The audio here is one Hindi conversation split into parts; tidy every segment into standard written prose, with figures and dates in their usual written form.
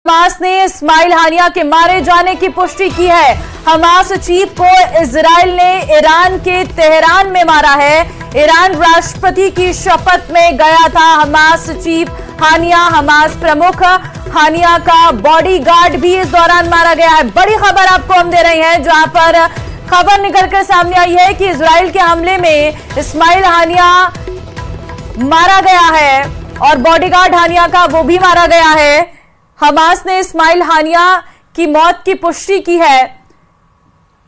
हमास ने इस्माइल हानिया के मारे जाने की पुष्टि की है। हमास चीफ को इजराइल ने ईरान के तेहरान में मारा है। ईरान राष्ट्रपति की शपथ में गया था हमास चीफ हानिया। हमास प्रमुख हानिया का बॉडीगार्ड भी इस दौरान मारा गया है। बड़ी खबर आपको हम दे रहे हैं, जहां पर खबर निकलकर सामने आई है कि इजराइल के हमले में इस्माइल हानिया मारा गया है और बॉडीगार्ड हानिया का वो भी मारा गया है। हमास ने इस्माइल हानिया की मौत की पुष्टि की है।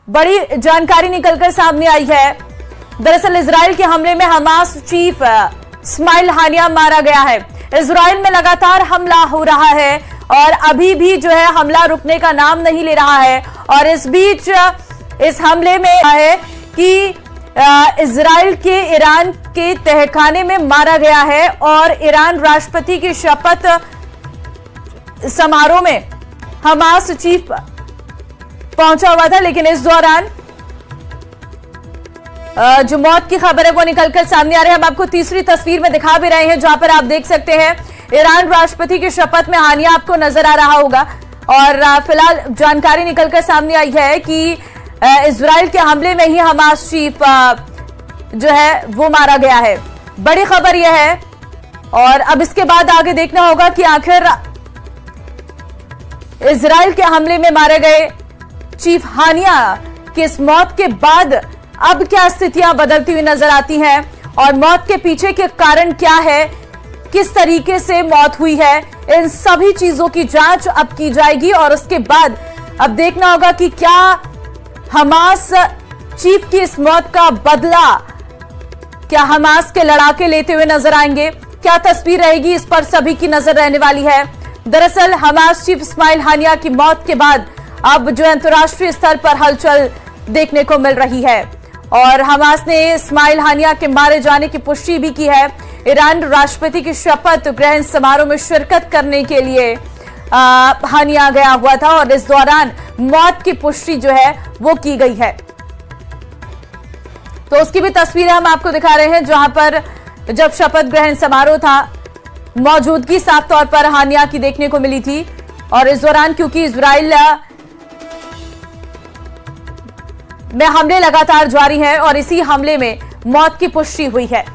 बड़ी जानकारी निकलकर सामने आई है। दरअसल इजराइल के हमले में हमास चीफ इस्माइल हानिया मारा गया है। इजराइल में लगातार हमला हो रहा है और अभी भी जो है हमला रुकने का नाम नहीं ले रहा है। और इस बीच इस हमले में है कि इजराइल के ईरान के तहखाने में मारा गया है और ईरान राष्ट्रपति की शपथ समारोह में हमास चीफ पहुंचा हुआ था, लेकिन इस दौरान जो मौत की खबर है वो निकलकर सामने आ रही है। हम आपको तीसरी तस्वीर में दिखा भी रहे हैं, जहां पर आप देख सकते हैं ईरान राष्ट्रपति की शपथ में हानिया आपको नजर आ रहा होगा। और फिलहाल जानकारी निकलकर सामने आई है कि इजराइल के हमले में ही हमास चीफ जो है वो मारा गया है। बड़ी खबर यह है और अब इसके बाद आगे देखना होगा कि आखिर इजराइल के हमले में मारे गए चीफ हानिया की इस मौत के बाद अब क्या स्थितियां बदलती हुई नजर आती हैं और मौत के पीछे के कारण क्या है, किस तरीके से मौत हुई है, इन सभी चीजों की जांच अब की जाएगी। और उसके बाद अब देखना होगा कि क्या हमास चीफ की इस मौत का बदला क्या हमास के लड़ाके लेते हुए नजर आएंगे, क्या तस्वीर रहेगी, इस पर सभी की नजर रहने वाली है। दरअसल हमास चीफ इस्माइल हानिया की मौत के बाद अब जो अंतर्राष्ट्रीय स्तर पर हलचल देखने को मिल रही है और हमास ने इस्माइल हानिया के मारे जाने की पुष्टि भी की है। ईरान राष्ट्रपति की शपथ ग्रहण समारोह में शिरकत करने के लिए हानिया गया हुआ था और इस दौरान मौत की पुष्टि जो है वो की गई है। तो उसकी भी तस्वीरें हम आपको दिखा रहे हैं, जहां पर जब शपथ ग्रहण समारोह था मौजूदगी साफ तौर पर हानिया की देखने को मिली थी। और इस दौरान क्योंकि इजराइल में हमले लगातार जारी हैं और इसी हमले में मौत की पुष्टि हुई है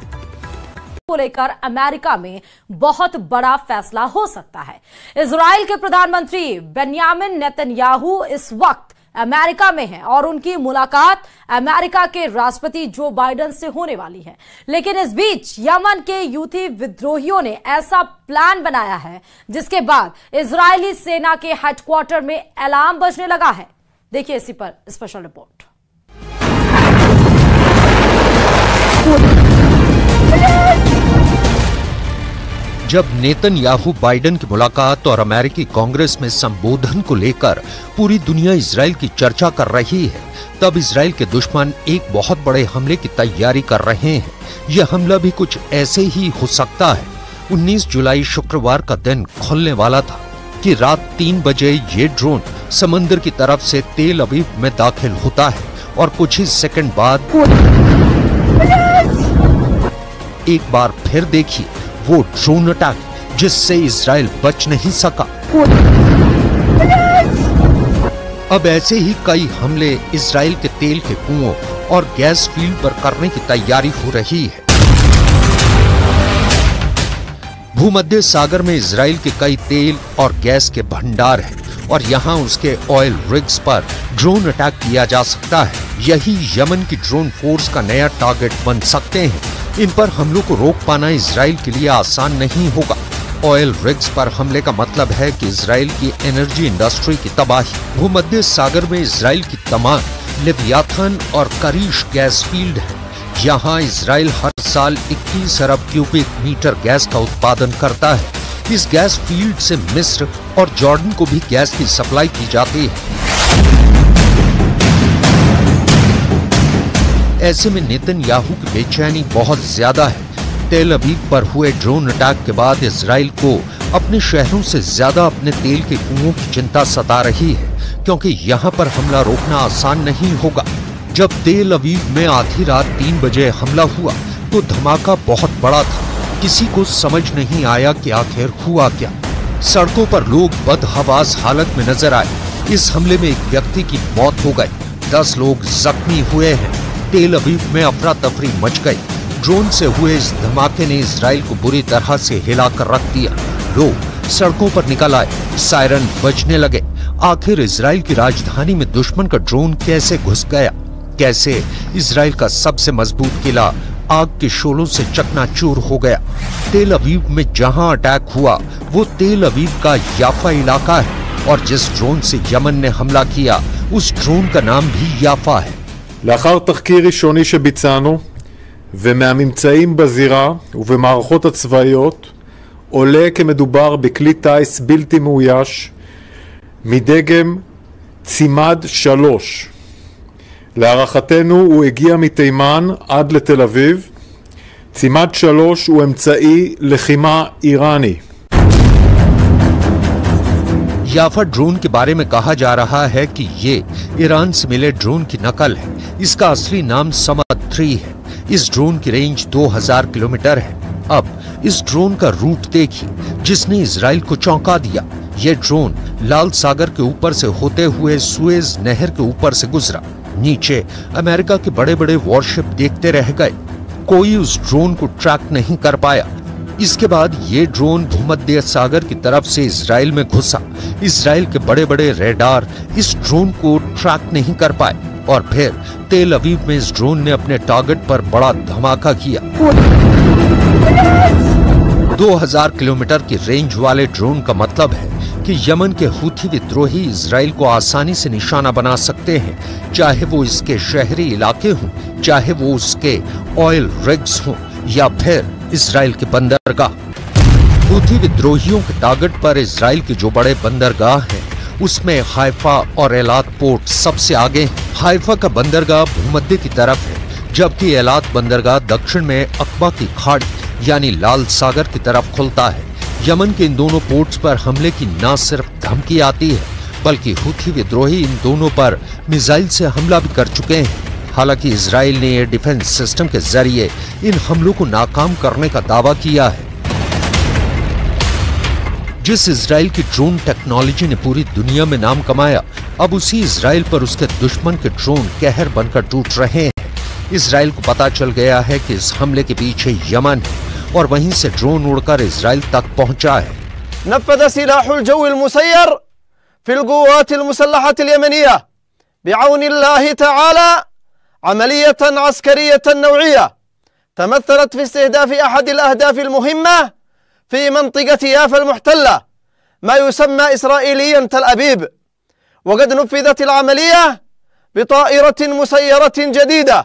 को लेकर अमेरिका में बहुत बड़ा फैसला हो सकता है। इजराइल के प्रधानमंत्री बेंयामिन नेतन्याहू इस वक्त अमेरिका में हैं और उनकी मुलाकात अमेरिका के राष्ट्रपति जो बाइडेन से होने वाली है। लेकिन इस बीच यमन के यूथी विद्रोहियों ने ऐसा प्लान बनाया है जिसके बाद इजरायली सेना के हेडक्वार्टर में अलार्म बजने लगा है। देखिए इसी पर स्पेशल रिपोर्ट। जब नेतन्याहू बाइडेन की मुलाकात और अमेरिकी कांग्रेस में संबोधन को लेकर पूरी दुनिया इजराइल की चर्चा कर रही है, तब इजराइल के दुश्मन एक बहुत बड़े हमले की तैयारी कर रहे हैं। यह हमला भी कुछ ऐसे ही हो सकता है। 19 जुलाई शुक्रवार का दिन खुलने वाला था कि रात 3 बजे ये ड्रोन समंदर की तरफ से तेल अवीव में दाखिल होता है और कुछ ही सेकंड बाद एक बार फिर देखिए वो ड्रोन अटैक जिससे इजराइल बच नहीं सका। अब ऐसे ही कई हमले इजराइल के तेल के कुओं और गैस फील्ड पर करने की तैयारी हो रही है। भूमध्य सागर में इजराइल के कई तेल और गैस के भंडार हैं और यहाँ उसके ऑयल रिग्स पर ड्रोन अटैक किया जा सकता है। यही यमन की ड्रोन फोर्स का नया टारगेट बन सकते हैं। इन पर हमलों को रोक पाना इजराइल के लिए आसान नहीं होगा। ऑयल रिग्स पर हमले का मतलब है कि इजराइल की एनर्जी इंडस्ट्री की तबाही। भूमध्य सागर में इजराइल की तमाम लेवियाथन और करीश गैस फील्ड है। यहाँ इजराइल हर साल 21 अरब क्यूबिक मीटर गैस का उत्पादन करता है। इस गैस फील्ड से मिस्र और जॉर्डन को भी गैस की सप्लाई की जाती है। ऐसे में नेतन्याहू की बेचैनी बहुत ज्यादा है। तेल अवीव पर हुए ड्रोन अटैक के बाद इजराइल को अपने शहरों से ज्यादा अपने तेल के कुओं की चिंता सता रही है, क्योंकि यहाँ पर हमला रोकना आसान नहीं होगा। जब तेल अवीव में आधी रात 3 बजे हमला हुआ तो धमाका बहुत बड़ा था। किसी को समझ नहीं आया कि आखिर हुआ क्या। सड़कों पर लोग बदहवास हालत में नजर आए। इस हमले में एक व्यक्ति की मौत हो गई, 10 लोग जख्मी हुए हैं। तेल अवीव में अफरा तफरी मच गई। ड्रोन से हुए इस धमाके ने इजराइल को बुरी तरह से हिलाकर रख दिया। लोग सड़कों पर निकल आए, सायरन बजने लगे। आखिर इजराइल की राजधानी में दुश्मन का ड्रोन कैसे घुस गया? कैसे इजराइल का सबसे मजबूत किला आग के शोलों से चकनाचूर हो गया? तेल अवीव में जहां अटैक हुआ वो तेल अवीव का याफा इलाका है, और जिस ड्रोन से यमन ने हमला किया उस ड्रोन का नाम भी याफा है। לאחר תחקיר ראשוני שביצענו ומהממצאים בזירה ובמערכות הצבאיות עולה כי מדובר בכלי טיס בלתי מאויש מדגם צימד 3. להערכתנו הוא הגיע מתימן עד לתל אביב. צימד 3 הוא אמצעי לחימה איראני. याफा ड्रोन के बारे में कहा जा रहा है कि ये ईरान से मिले ड्रोन की नकल है। इसका असली नाम समद 3 है। इस ड्रोन की रेंज 2000 किलोमीटर है। अब इस ड्रोन का रूट देखिए, जिसने इजराइल को चौंका दिया। ये ड्रोन लाल सागर के ऊपर से होते हुए सुएज नहर के ऊपर से गुजरा। नीचे अमेरिका के बड़े बड़े वॉरशिप देखते रह गए। कोई उस ड्रोन को ट्रैक नहीं कर पाया। इसके बाद ये ड्रोन भूमध्य सागर की तरफ से इजराइल में घुसा। इजराइल के बड़े बड़े रेडार इस ड्रोन को ट्रैक नहीं कर पाए, और फिर तेल अवीव में इस ड्रोन ने अपने टारगेट पर बड़ा धमाका किया। 2000 किलोमीटर की रेंज वाले ड्रोन का मतलब है कि यमन के हूथी विद्रोही इजराइल को आसानी से निशाना बना सकते हैं, चाहे वो इसके शहरी इलाके हों, चाहे वो उसके ऑयल रिग्स हों, या फिर इजराइल के बंदरगाह। हूथी विद्रोहियों के टारगेट पर इजराइल के जो बड़े बंदरगाह हैं, उसमें हाइफा और एलात पोर्ट सबसे आगे हैं। हाइफा का बंदरगाह भूमध्य की तरफ है, जबकि एलात बंदरगाह दक्षिण में अकबा की खाड़ी यानी लाल सागर की तरफ खुलता है। यमन के इन दोनों पोर्ट्स पर हमले की न सिर्फ धमकी आती है, बल्कि हूथी विद्रोही इन दोनों पर मिसाइल से हमला भी कर चुके हैं। हालांकि इजराइल ने एयर डिफेंस सिस्टम के जरिए इन हमलों को नाकाम करने का दावा किया है। जिस इजराइल की ड्रोन टेक्नोलॉजी ने पूरी दुनिया में नाम कमाया, अब उसी इजराइल पर उसके दुश्मन के ड्रोन कहर बनकर टूट रहे हैं। इजराइल को पता चल गया है कि इस हमले के पीछे यमन है, और वहीं से ड्रोन उड़कर इजराइल तक पहुंचा है। नफ़ज़ सिलाहुल जव्विल मुसय्यर फिल क़ुव्वातिल मुसल्लहतिल यमनिया बिअौनिल्लाहि तआला अमलियतन अस्करियतन नौइया तमथलत फी इस्तिहदाफ अहदिल अहदाफिल मुहिम्मा फी मंतिक़ति याफ़ा मुहतल्ला मा युसम्मा इस्राईलियन तल अबीब वक़द नफ़ज़तिल अमलिया बिताइरतिन मुसय्यरतिन जदीदा।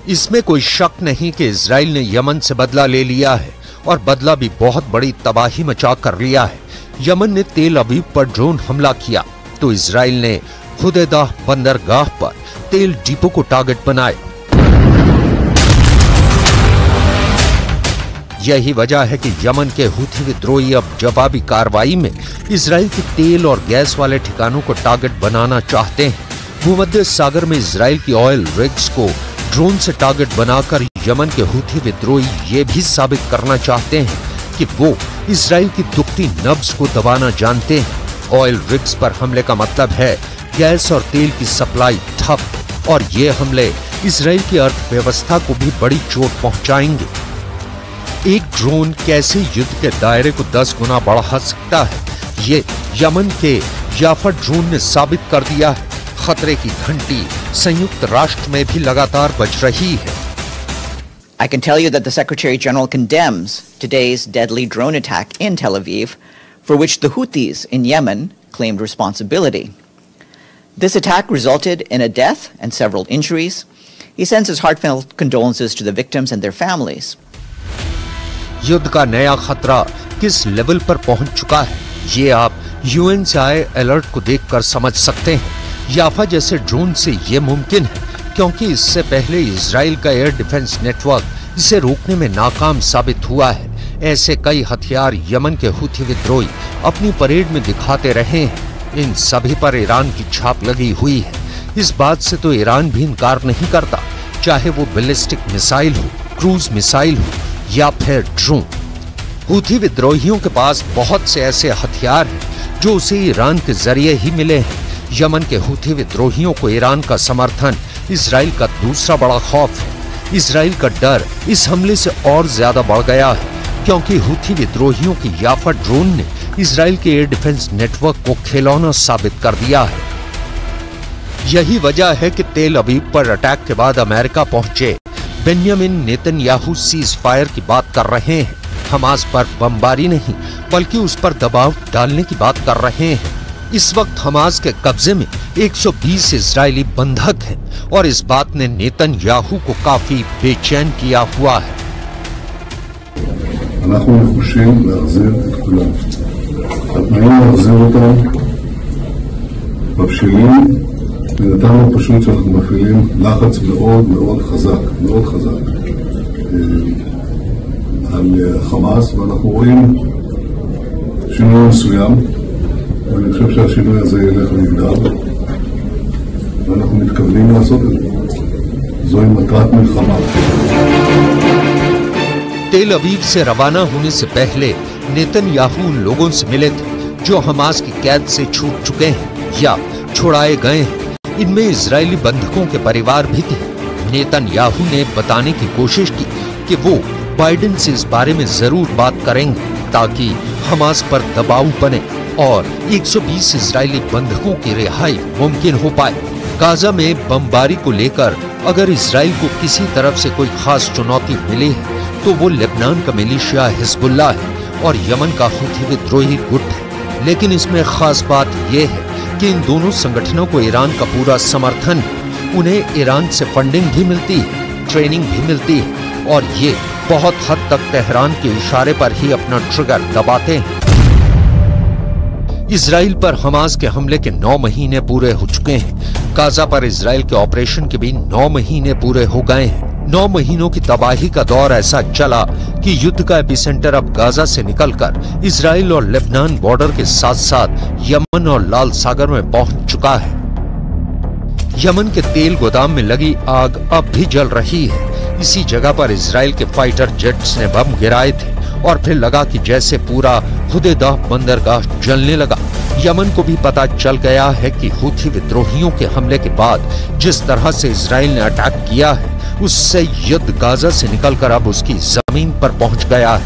इसमें कोई शक नहीं कि इजराइल ने यमन से बदला ले लिया है, और बदला भी बहुत बड़ी तबाही मचा कर लिया है। यमन ने तेल अवीव पर ड्रोन हमला किया तो इजराइल ने हुदैदा बंदरगाह पर तेल डिपो को टारगेट बनाया। यही वजह है कि यमन के हूथी विद्रोही अब जवाबी कार्रवाई में इजराइल के तेल और गैस वाले ठिकानों को टारगेट बनाना चाहते हैं। भूमध्य सागर में इजराइल की ऑयल रिग्स को ड्रोन से टारगेट बनाकर यमन के हूथी विद्रोही ये भी साबित करना चाहते हैं कि वो इजराइल की दुखती नब्ज को दबाना जानते हैं। ऑयल रिग्स पर हमले का मतलब है गैस और तेल की सप्लाई ठप, और ये हमले इजराइल की अर्थव्यवस्था को भी बड़ी चोट पहुंचाएंगे। एक ड्रोन कैसे युद्ध के दायरे को 10 गुना बढ़ा सकता है, ये यमन के याफा ड्रोन ने साबित कर दिया है। खतरे की घंटी संयुक्त राष्ट्र में भी लगातार बज रही है। I can tell you that the Secretary General condemns today's deadly drone attack in Tel Aviv, for which the Houthis in Yemen claimed responsibility. This attack resulted in a death and several injuries. He sends his heartfelt condolences to the victims and their families. युद्ध का नया खतरा किस लेवल पर पहुंच चुका है, ये आप यूएन से आए अलर्ट को देखकर समझ सकते हैं। याफा जैसे ड्रोन से ये मुमकिन है क्योंकि इससे पहले इजराइल का एयर डिफेंस नेटवर्क इसे रोकने में नाकाम साबित हुआ है। ऐसे कई हथियार यमन के हूथी विद्रोही अपनी परेड में दिखाते रहे हैं। इन सभी पर ईरान की छाप लगी हुई है। इस बात से तो ईरान भी इनकार नहीं करता, चाहे वो बैलिस्टिक मिसाइल हो, क्रूज मिसाइल हो या फिर ड्रोन। हूथी विद्रोहियों के पास बहुत से ऐसे हथियार हैं जो उसे ईरान के जरिए ही मिले हैं। यमन के हूथी विद्रोहियों को ईरान का समर्थन इजराइल का दूसरा बड़ा खौफ है। इजराइल का डर इस हमले से और ज्यादा बढ़ गया है क्योंकि हूथी विद्रोहियों की याफा ड्रोन ने इजराइल के एयर डिफेंस नेटवर्क को खिलौना साबित कर दिया है। यही वजह है कि तेल अवीव पर अटैक के बाद अमेरिका पहुंचे बेन्यामिन नेतन्याहू सीज फायर की बात कर रहे हैं। हमास पर बमबारी नहीं बल्कि उस पर दबाव डालने की बात कर रहे हैं। इस वक्त हमास के कब्जे में 120 इजरायली बंधक हैं और इस बात ने नेतन्याहू को काफी बेचैन किया हुआ है। אנחנו נחושים להחזיר את כולם. התנאים להחזיר אותם מבשילים, ונתנו פשוט שאנחנו מפעילים לחץ מאוד מאוד חזק, על חמאס, ואנחנו רואים שינוי מסוים, ואני חושב שהשינוי הזה ילך ויגדל, ואנחנו מתכוונים לעשות את זה. זוהי מטרת מלחמה. तेल अवीव से रवाना होने से पहले नेतन्याहू उन लोगों से मिले थे जो हमास की कैद से छूट चुके हैं या छुड़ाए गए हैं। इनमें इजरायली बंधकों के परिवार भी थे। नेतन्याहू ने बताने की कोशिश की कि वो बाइडेन से इस बारे में जरूर बात करेंगे ताकि हमास पर दबाव बने और 120 इजरायली बंधकों की रिहाई मुमकिन हो पाए। गाजा में बमबारी को लेकर अगर इजराइल को किसी तरफ से कोई खास चुनौती मिली है तो वो लेबनान का मिलिशिया हिजबुल्लाह है और यमन का हूथी विद्रोही गुट है। लेकिन इसमें खास बात यह है कि इन दोनों संगठनों को ईरान का पूरा समर्थन है। उन्हें ईरान से फंडिंग भी मिलती है, ट्रेनिंग भी मिलती है और ये बहुत हद तक तेहरान के इशारे पर ही अपना ट्रिगर दबाते हैं। इजराइल पर हमास के हमले के 9 महीने पूरे हो चुके हैं। गाजा पर इजराइल के ऑपरेशन के भी 9 महीने पूरे हो गए हैं। 9 महीनों की तबाही का दौर ऐसा चला कि युद्ध का एपिसेंटर अब गाजा से निकलकर इजराइल और लेबनान बॉर्डर के साथ साथ यमन और लाल सागर में पहुंच चुका है। यमन के तेल गोदाम में लगी आग अब भी जल रही है। इसी जगह पर इजराइल के फाइटर जेट्स ने बम गिराए थे और फिर लगा कि जैसे पूरा हुदैदा बंदरगाह जलने लगा। यमन को भी पता चल गया है कि हूथी विद्रोहियों के हमले के बाद जिस तरह से इजराइल ने अटैक किया है उससे युद्ध गाजा से निकलकर अब उसकी जमीन पर पहुंच गया है।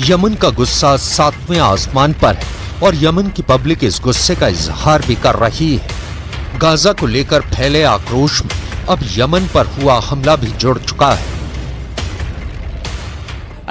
यमन का गुस्सा 7वें आसमान पर है और यमन की पब्लिक इस गुस्से का इजहार भी कर रही है। गाजा को लेकर फैले आक्रोश में अब यमन पर हुआ हमला भी जुड़ चुका है।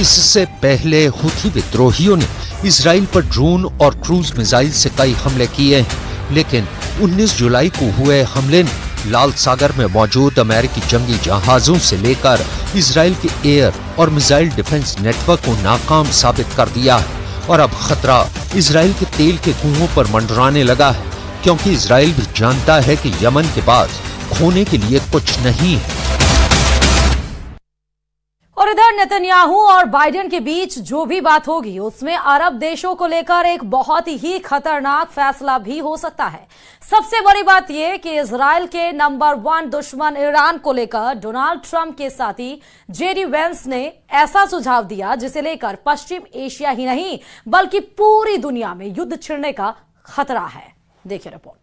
इससे पहले हूथी विद्रोहियों ने इजराइल पर ड्रोन और क्रूज मिसाइल से कई हमले किए हैं, लेकिन 19 जुलाई को हुए हमले ने लाल सागर में मौजूद अमेरिकी जंगी जहाजों से लेकर इजराइल के एयर और मिसाइल डिफेंस नेटवर्क को नाकाम साबित कर दिया है और अब खतरा इजराइल के तेल के कुओं पर मंडराने लगा है, क्योंकि इजराइल भी जानता है कि यमन के पास खोने के लिए कुछ नहीं है। और इधर नेतन्याहू और बाइडेन के बीच जो भी बात होगी उसमें अरब देशों को लेकर एक बहुत ही खतरनाक फैसला भी हो सकता है। सबसे बड़ी बात यह कि इजराइल के नंबर 1 दुश्मन ईरान को लेकर डोनाल्ड ट्रंप के साथी जेडी वेंस ने ऐसा सुझाव दिया जिसे लेकर पश्चिम एशिया ही नहीं बल्कि पूरी दुनिया में युद्ध छिड़ने का खतरा है। देखिए रिपोर्ट।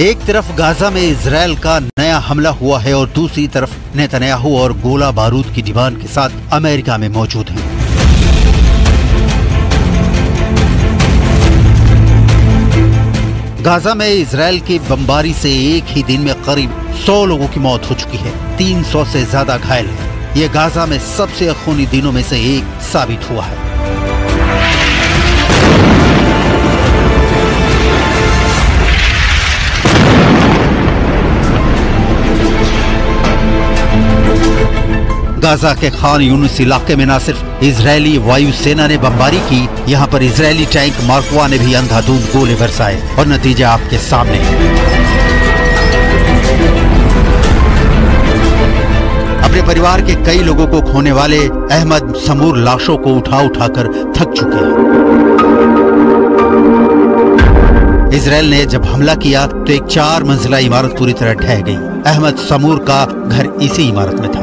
एक तरफ गाजा में इजराइल का नया हमला हुआ है और दूसरी तरफ नेतन्याहू और गोला बारूद की डिमांड के साथ अमेरिका में मौजूद हैं। गाजा में इजराइल की बमबारी से एक ही दिन में करीब 100 लोगों की मौत हो चुकी है, 300 से ज्यादा घायल हैं। ये गाजा में सबसे खूनी दिनों में से एक साबित हुआ है। गाजा के खान यूनिस इलाके में न सिर्फ इजरायली वायुसेना ने बमबारी की, यहाँ पर इजरायली टैंक मार्कवा ने भी अंधाधुंध गोले बरसाए और नतीजा आपके सामने है। अपने परिवार के कई लोगों को खोने वाले अहमद समूर लाशों को उठा उठाकर थक चुके हैं। इजरायल ने जब हमला किया तो एक 4 मंजिला इमारत पूरी तरह ढह गई। अहमद समूर का घर इसी इमारत में था।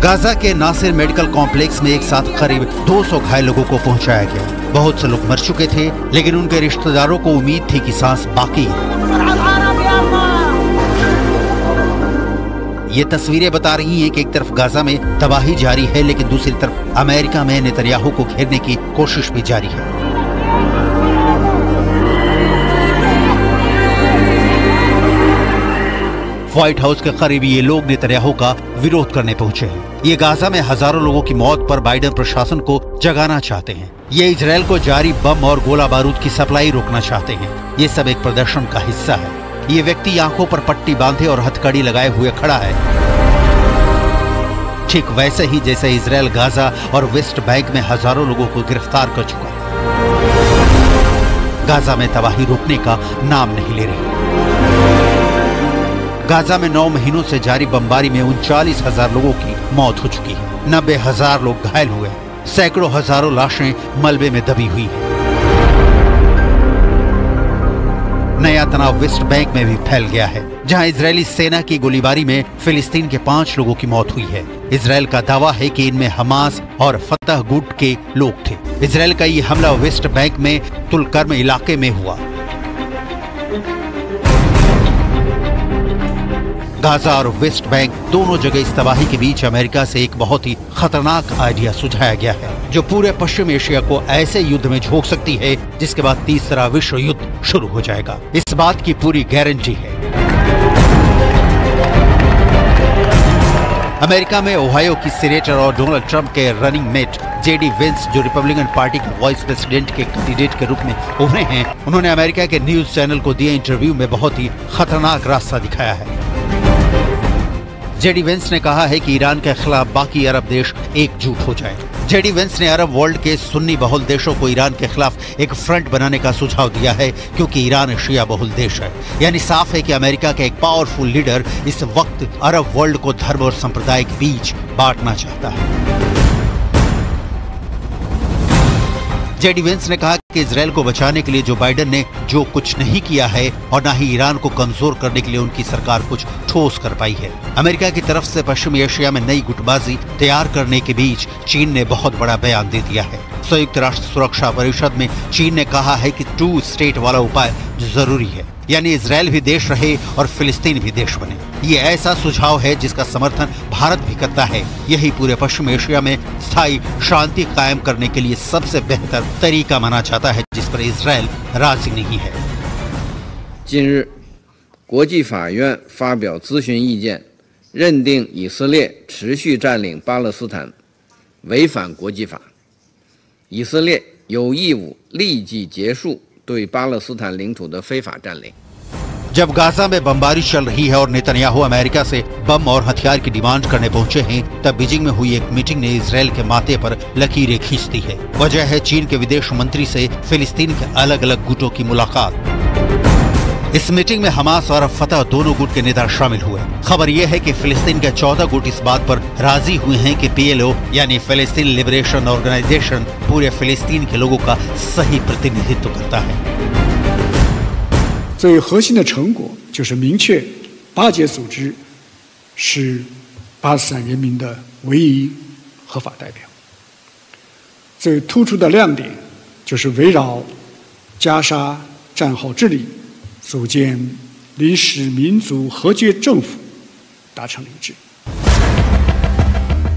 गाजा के नासिर मेडिकल कॉम्प्लेक्स में एक साथ करीब 200 घायल लोगों को पहुंचाया गया। बहुत से लोग मर चुके थे, लेकिन उनके रिश्तेदारों को उम्मीद थी कि सांस बाकी है। ये तस्वीरें बता रही हैं कि एक तरफ गाजा में तबाही जारी है, लेकिन दूसरी तरफ अमेरिका में नेतन्याहू को घेरने की कोशिश भी जारी है। व्हाइट हाउस के करीब ये लोग नेतन्याहू का विरोध करने पहुंचे हैं। ये गाजा में हजारों लोगों की मौत पर बाइडेन प्रशासन को जगाना चाहते हैं। ये इजरायल को जारी बम और गोला बारूद की सप्लाई रोकना चाहते हैं। ये सब एक प्रदर्शन का हिस्सा है। ये व्यक्ति आंखों पर पट्टी बांधे और हथकड़ी लगाए हुए खड़ा है, ठीक वैसे ही जैसे इजरायल गाजा और वेस्ट बैंक में हजारों लोगों को गिरफ्तार कर चुका है। गाजा में तबाही रुकने का नाम नहीं ले रही। गाजा में 9 महीनों से जारी बमबारी में 39,000 लोगों की मौत हो चुकी है। 90,000 लोग घायल हुए, सैकड़ों हजारों लाशें मलबे में दबी हुई हैं। नया तनाव वेस्ट बैंक में भी फैल गया है, जहां इजरायली सेना की गोलीबारी में फिलिस्तीन के 5 लोगों की मौत हुई है। इजरायल का दावा है कि इनमें हमास और फतह गुट के लोग थे। इजरायल का ये हमला वेस्ट बैंक में तुलकर्म इलाके में हुआ। गाजा और वेस्ट बैंक दोनों जगह इस तबाही के बीच अमेरिका से एक बहुत ही खतरनाक आइडिया सुझाया गया है, जो पूरे पश्चिम एशिया को ऐसे युद्ध में झोंक सकती है जिसके बाद तीसरा विश्व युद्ध शुरू हो जाएगा। इस बात की पूरी गारंटी है। अमेरिका में ओहायो की सीनेटर और डोनाल्ड ट्रंप के रनिंग मेट जेडी वेंस, जो रिपब्लिकन पार्टी के वाइस प्रेसिडेंट के कैंडिडेट के रूप में उभरे हैं, उन्होंने अमेरिका के न्यूज चैनल को दिए इंटरव्यू में बहुत ही खतरनाक रास्ता दिखाया है। जेडी वेंस ने कहा है कि ईरान के खिलाफ बाकी अरब देश एकजुट हो जाएं। जेडी वेंस ने अरब वर्ल्ड के सुन्नी बहुल देशों को ईरान के खिलाफ एक फ्रंट बनाने का सुझाव दिया है, क्योंकि ईरान शिया बहुल देश है। यानी साफ है कि अमेरिका का एक पावरफुल लीडर इस वक्त अरब वर्ल्ड को धर्म और संप्रदाय के बीच बांटना चाहता है। जेडी वेंस ने कहा कि इजरायल को बचाने के लिए जो बाइडेन ने जो कुछ नहीं किया है और न ही ईरान को कमजोर करने के लिए उनकी सरकार कुछ ठोस कर पाई है। अमेरिका की तरफ से पश्चिमी एशिया में नई गुटबाजी तैयार करने के बीच चीन ने बहुत बड़ा बयान दे दिया है। संयुक्त राष्ट्र सुरक्षा परिषद में चीन ने कहा है कि 2 स्टेट वाला उपाय जरूरी है, यानी इजरायल भी देश रहे और फिलिस्तीन भी देश बने। ये ऐसा सुझाव है जिसका समर्थन भारत भी करता है। यही पूरे पश्चिम एशिया में स्थायी शांति कायम करने के लिए सबसे बेहतर तरीका माना जाता है, जिस पर इजरायल राजी नहीं है। 近日，国际法院发表咨询意见，认定以色列持续占领巴勒斯坦违反国际法，以色列有义务立即结束对巴勒斯坦领土的非法占领。 जब गाजा में बमबारी चल रही है और नेतन्याहू अमेरिका से बम और हथियार की डिमांड करने पहुंचे हैं, तब बीजिंग में हुई एक मीटिंग ने इजरायल के माथे पर लकीरें खींचती है। वजह है चीन के विदेश मंत्री से फिलिस्तीन के अलग अलग गुटों की मुलाकात। इस मीटिंग में हमास और फतह दोनों गुट के नेता शामिल हुए। खबर यह है कि फिलिस्तीन के 14 गुट इस बात पर राजी हुए हैं कि PLO यानी फिलिस्तीन लिबरेशन ऑर्गेनाइजेशन पूरे फिलिस्तीन के लोगों का सही प्रतिनिधित्व करता है। 最核心的成果就是明确巴解组织是巴勒斯坦人民的唯一合法代表。最突出的亮点就是围绕加沙战后治理，组建临时民族和解政府达成了一致。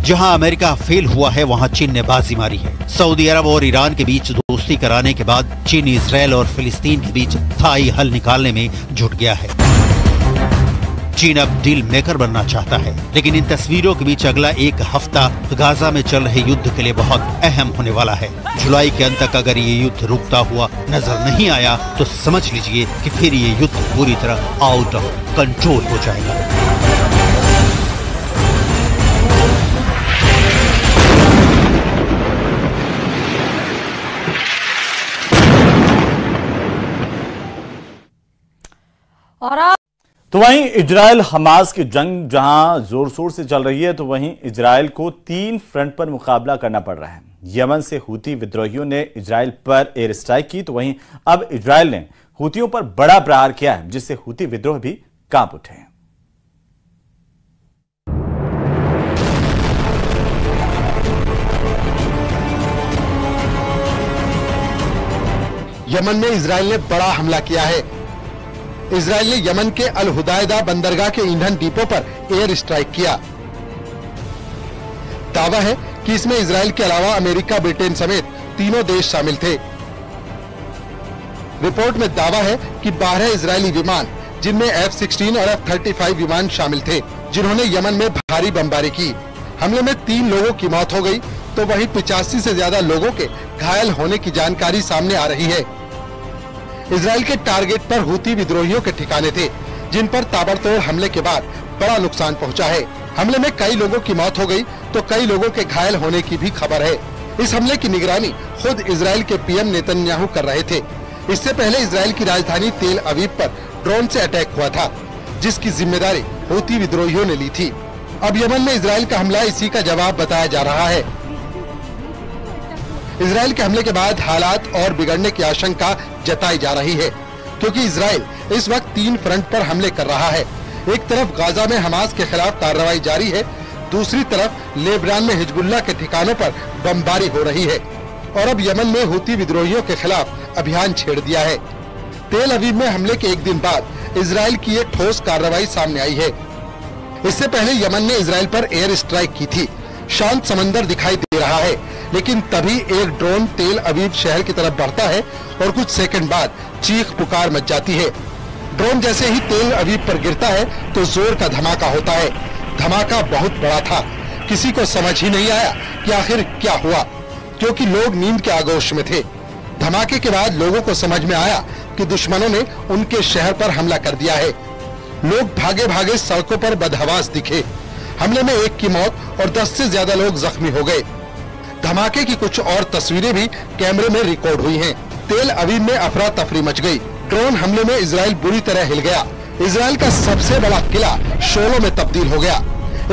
जहां अमेरिका फेल हुआ है वहां चीन ने बाजी मारी है। सऊदी अरब और ईरान के बीच दोस्ती कराने के बाद चीन इजरायल और फिलिस्तीन के बीच स्थायी हल निकालने में जुट गया है। चीन अब डील मेकर बनना चाहता है, लेकिन इन तस्वीरों के बीच अगला एक हफ्ता गाजा में चल रहे युद्ध के लिए बहुत अहम होने वाला है। जुलाई के अंत तक अगर ये युद्ध रुकता हुआ नजर नहीं आया तो समझ लीजिए कि फिर ये युद्ध पूरी तरह आउट ऑफ कंट्रोल हो जाएगा। तो वहीं इजराइल हमास की जंग जहां जोर शोर से चल रही है, तो वहीं इजराइल को 3 फ्रंट पर मुकाबला करना पड़ रहा है। यमन से हूती विद्रोहियों ने इजराइल पर एयर स्ट्राइक की, तो वहीं अब इजराइल ने हूतियों पर बड़ा प्रहार किया है, जिससे हूती विद्रोह भी कांप उठे हैं। यमन में इजराइल ने बड़ा हमला किया है। इजराइल ने यमन के अल हुदैदा बंदरगाह के ईंधन डिपो पर एयर स्ट्राइक किया। दावा है कि इसमें इजराइल के अलावा अमेरिका, ब्रिटेन समेत तीनों देश शामिल थे। रिपोर्ट में दावा है कि 12 इजरायली विमान, जिनमें F-16 और F-35 विमान शामिल थे, जिन्होंने यमन में भारी बमबारी की। हमले में 3 लोगों की मौत हो गई, तो वहीं 85 से ज्यादा लोगों के घायल होने की जानकारी सामने आ रही है। इजराइल के टारगेट पर हूती विद्रोहियों के ठिकाने थे, जिन पर ताबड़तोड़ हमले के बाद बड़ा नुकसान पहुंचा है। हमले में कई लोगों की मौत हो गई, तो कई लोगों के घायल होने की भी खबर है। इस हमले की निगरानी खुद इजराइल के पीएम नेतन्याहू कर रहे थे। इससे पहले इजराइल की राजधानी तेल अवीव पर ड्रोन से अटैक हुआ था, जिसकी जिम्मेदारी हूती विद्रोहियों ने ली थी। अब यमन में इजराइल का हमला इसी का जवाब बताया जा रहा है। इजराइल के हमले के बाद हालात और बिगड़ने की आशंका जताई जा रही है, क्योंकि इजराइल इस वक्त 3 फ्रंट पर हमले कर रहा है। एक तरफ गाजा में हमास के खिलाफ कार्रवाई जारी है, दूसरी तरफ लेबनान में हिजबुल्लाह के ठिकानों पर बमबारी हो रही है, और अब यमन में हूती विद्रोहियों के खिलाफ अभियान छेड़ दिया है। तेल अवीव में हमले के एक दिन बाद इजराइल की एक ठोस कार्रवाई सामने आई है। इससे पहले यमन ने इजराइल पर एयर स्ट्राइक की थी। शांत समंदर दिखाई दे रहा है, लेकिन तभी एक ड्रोन तेल अवीव शहर की तरफ बढ़ता है और कुछ सेकंड बाद चीख पुकार मच जाती है। ड्रोन जैसे ही तेल अवीव पर गिरता है तो जोर का धमाका होता है। धमाका बहुत बड़ा था, किसी को समझ ही नहीं आया कि आखिर क्या हुआ, क्योंकि लोग नींद के आगोश में थे। धमाके के बाद लोगों को समझ में आया कि दुश्मनों ने उनके शहर पर हमला कर दिया है। लोग भागे भागे सड़कों पर बदहवास दिखे। हमले में 1 की मौत और 10 से ज्यादा लोग जख्मी हो गए। धमाके की कुछ और तस्वीरें भी कैमरे में रिकॉर्ड हुई हैं। तेल अवीव में अफरा तफरी मच गई। ड्रोन हमले में इजराइल बुरी तरह हिल गया। इजराइल का सबसे बड़ा किला शोलों में तब्दील हो गया।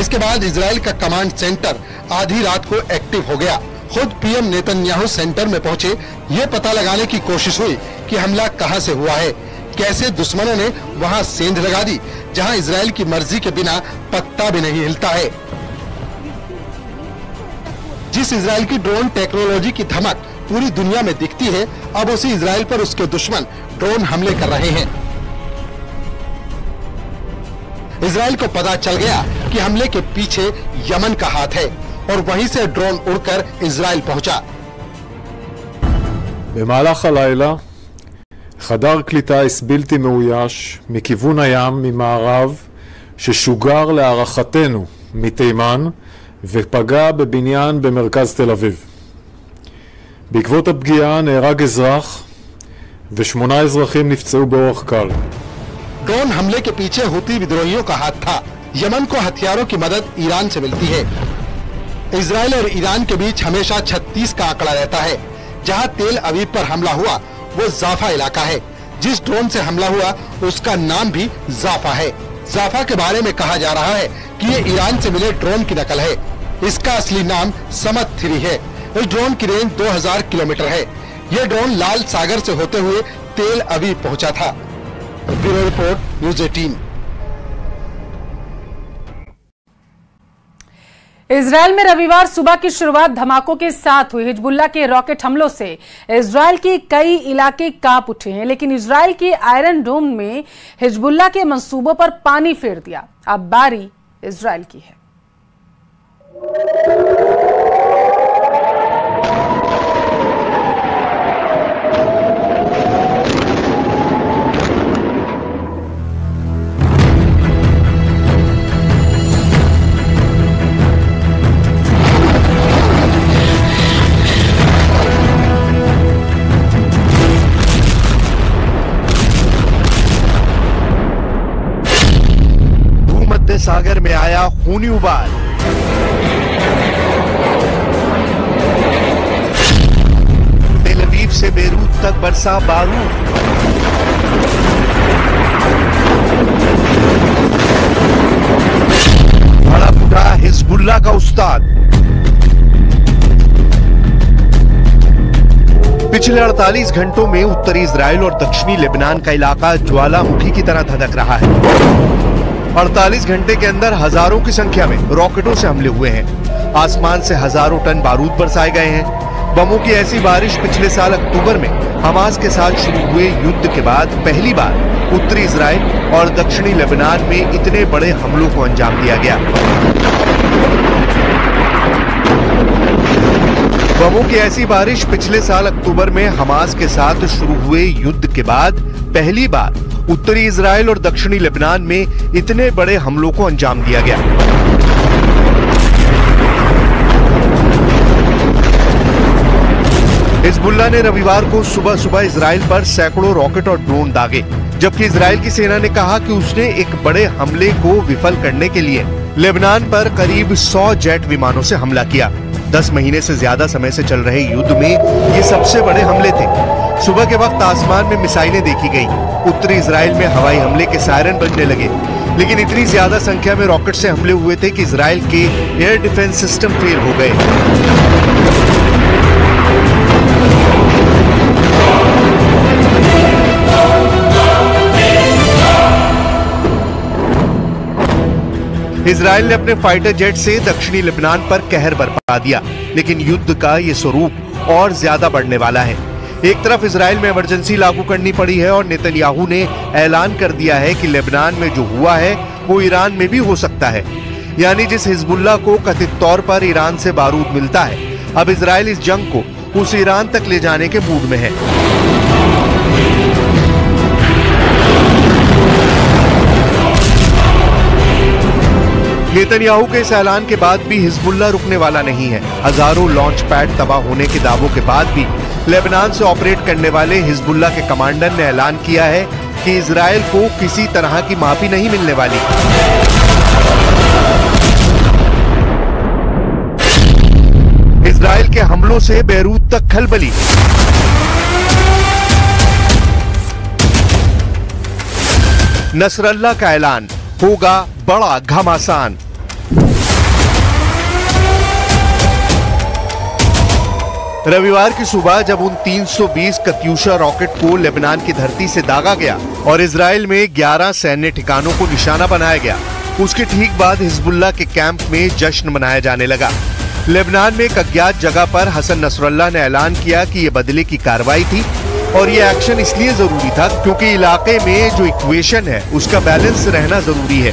इसके बाद इजराइल का कमांड सेंटर आधी रात को एक्टिव हो गया। खुद पीएम नेतन्याहू सेंटर में पहुंचे, ये पता लगाने की कोशिश हुई कि हमला कहां से हुआ है, कैसे दुश्मनों ने वहां सेंध लगा दी, जहां इजराइल की मर्जी के बिना पत्ता भी नहीं हिलता है। जिस इजराइल की ड्रोन टेक्नोलॉजी की धमक पूरी दुनिया में दिखती है, अब उसी इजराइल पर उसके दुश्मन ड्रोन हमले कर रहे हैं। इजराइल को पता चल गया कि हमले के पीछे यमन का हाथ है, और वहीं से ड्रोन उड़कर इजराइल पहुंचा। במהלך הלילה חדר כלי טיס בלתי מאויש מכיוון הים ממערב ששוגר להערכתנו מתימן ופגע בבניין במרכז תל אביב. בעקבות הפגיעה נהרג אזרח ו8 אזרחים נפצעו באורח קל. ड्रोन हमले के पीछे हूती विद्रोहियों का हाथ था। यमन को हथियारों की मदद ईरान से मिलती है। इजराइल और ईरान के बीच हमेशा 36 का आंकड़ा रहता है। जहां तेल अवीव पर हमला हुआ वो जाफा इलाका है, जिस ड्रोन से हमला हुआ उसका नाम भी ज़ाफा है। ज़ाफा के बारे में कहा जा रहा है कि ये ईरान से मिले ड्रोन की नकल है। इसका असली नाम समत 3 है। इस ड्रोन की रेंज 2000 किलोमीटर है। ये ड्रोन लाल सागर से होते हुए तेल अवीव पहुंचा था। Bureau report, news 18। इजरायल में रविवार सुबह की शुरुआत धमाकों के साथ हुई। हिजबुल्लाह के रॉकेट हमलों से इजरायल के कई इलाके कांप उठे हैं, लेकिन इजरायल के आयरन डोम में हिजबुल्लाह के मंसूबों पर पानी फेर दिया। अब बारी इजरायल की है। सागर में आया खूनी उबाल। तेल अवीव से बेरूत तक बरसा बारूद। भड़क उठा हिजबुल्लाह का उस्ताद। पिछले 48 घंटों में उत्तरी इजराइल और दक्षिणी लेबनान का इलाका ज्वालामुखी की तरह धधक रहा है। 48 घंटे के अंदर हजारों की संख्या में रॉकेटों से हमले हुए हैं। आसमान से हजारों टन बारूद बरसाए गए हैं। बमों की ऐसी बारिश पिछले साल अक्टूबर में हमास के साथ शुरू हुए युद्ध के बाद पहली बार उत्तरी इजराइल और दक्षिणी लेबनान में इतने बड़े हमलों को अंजाम दिया गया। बमों की ऐसी बारिश पिछले साल अक्टूबर में हमास के साथ शुरू हुए युद्ध के बाद पहली बार उत्तरी इजराइल और दक्षिणी लेबनान में इतने बड़े हमलों को अंजाम दिया गया। हिजबुल्लाह ने रविवार को सुबह सुबह इजराइल पर सैकड़ों रॉकेट और ड्रोन दागे, जबकि इजराइल की सेना ने कहा कि उसने एक बड़े हमले को विफल करने के लिए लेबनान पर करीब 100 जेट विमानों से हमला किया। 10 महीने से ज्यादा समय से चल रहे युद्ध में ये सबसे बड़े हमले थे। सुबह के वक्त आसमान में मिसाइलें देखी गई। उत्तरी इजराइल में हवाई हमले के सायरन बजने लगे, लेकिन इतनी ज्यादा संख्या में रॉकेट से हमले हुए थे कि इजराइल के एयर डिफेंस सिस्टम फेल हो गए। इजराइल ने अपने फाइटर जेट से दक्षिणी लेबनान पर कहर बरपा दिया, लेकिन युद्ध का ये स्वरूप और ज्यादा बढ़ने वाला है। एक तरफ इजराइल में इमरजेंसी लागू करनी पड़ी है और नेतन्याहू ने ऐलान कर दिया है कि लेबनान में जो हुआ है वो ईरान में भी हो सकता है। यानी जिस हिजबुल्लाह को कथित तौर पर ईरान से बारूद मिलता है, अब इजराइल इस जंग को उस ईरान तक ले जाने के मूड में है। नेतन्याहू के इस ऐलान के बाद भी हिजबुल्लाह रुकने वाला नहीं है। हजारों लॉन्च पैड तबाह होने के दावों के बाद भी लेबनान से ऑपरेट करने वाले हिजबुल्लाह के कमांडर ने ऐलान किया है कि इजराइल को किसी तरह की माफी नहीं मिलने वाली। इजराइल के हमलों से बेरूत तक खलबली। नसरल्लाह का ऐलान, होगा बड़ा घमासान। रविवार की सुबह जब उन 320 कत्यूशा रॉकेट को लेबनान की धरती से दागा गया और इजराइल में 11 सैन्य ठिकानों को निशाना बनाया गया, उसके ठीक बाद हिजबुल्लाह के कैंप में जश्न मनाया जाने लगा। लेबनान में एक अज्ञात जगह पर हसन नसरुल्लाह ने ऐलान किया कि ये बदले की कार्रवाई थी और ये एक्शन इसलिए जरूरी था क्योंकि इलाके में जो इक्वेशन है उसका बैलेंस रहना जरूरी है।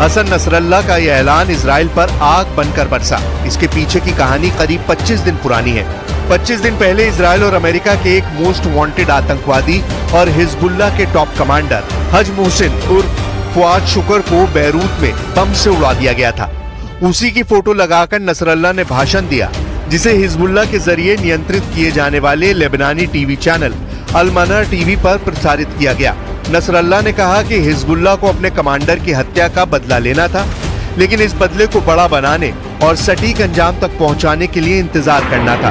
हसन नसरल्लाह का यह ऐलान इजराइल पर आग बनकर बरसा। इसके पीछे की कहानी करीब 25 दिन पुरानी है। 25 दिन पहले इजराइल और अमेरिका के एक मोस्ट वांटेड आतंकवादी और हिजबुल्लाह के टॉप कमांडर हज मोहसिन उर्फ फुआद शुक्र को बैरूत में बम से उड़ा दिया गया था। उसी की फोटो लगाकर नसरल्ला ने भाषण दिया, जिसे हिजबुल्लाह के जरिए नियंत्रित किए जाने वाले लेबनानी टीवी चैनल अल मनार टीवी पर प्रसारित किया गया। नसरल्ला ने कहा कि हिजबुल्लाह को अपने कमांडर की हत्या का बदला लेना था, लेकिन इस बदले को बड़ा बनाने और सटीक अंजाम तक पहुंचाने के लिए इंतजार करना था।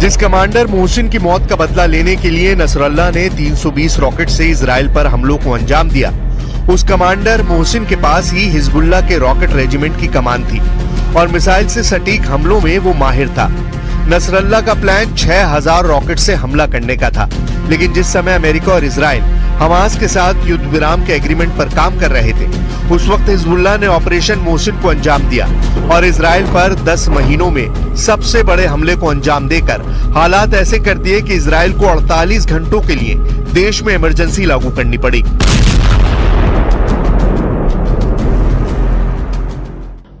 जिस कमांडर मोहसिन की मौत का बदला लेने के लिए नसरल्ला ने 320 रॉकेट से इजराइल पर हमलों को अंजाम दिया, उस कमांडर मोहसिन के पास ही हिजबुल्लाह के रॉकेट रेजिमेंट की कमान थी और मिसाइल से सटीक हमलों में वो माहिर था। नसरल्ला का प्लान 6000 रॉकेट से हमला करने का था, लेकिन जिस समय अमेरिका और इजराइल हमास के साथ युद्ध विराम के एग्रीमेंट पर काम कर रहे थे, उस वक्त हिजबुल्लाह ने ऑपरेशन मोहसिन को अंजाम दिया और इजराइल पर 10 महीनों में सबसे बड़े हमले को अंजाम देकर हालात ऐसे कर दिए कि इजराइल को 48 घंटों के लिए देश में इमरजेंसी लागू करनी पड़ी।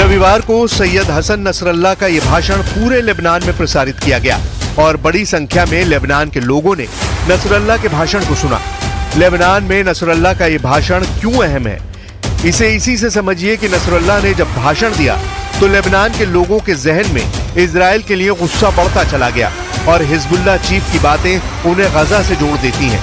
रविवार को सैयद हसन नसरल्ला का ये भाषण पूरे लेबनान में प्रसारित किया गया और बड़ी संख्या में लेबनान के लोगों ने नसरल्ला के भाषण को सुना। लेबनान में नसरल्ला का ये भाषण क्यों अहम है, इसे इसी से समझिए कि नसरल्ला ने जब भाषण दिया तो लेबनान के लोगों के जहन में इजराइल के लिए गुस्सा बढ़ता चला गया और हिजबुल्लाह चीफ की बातें उन्हें गजा से जोड़ देती हैं।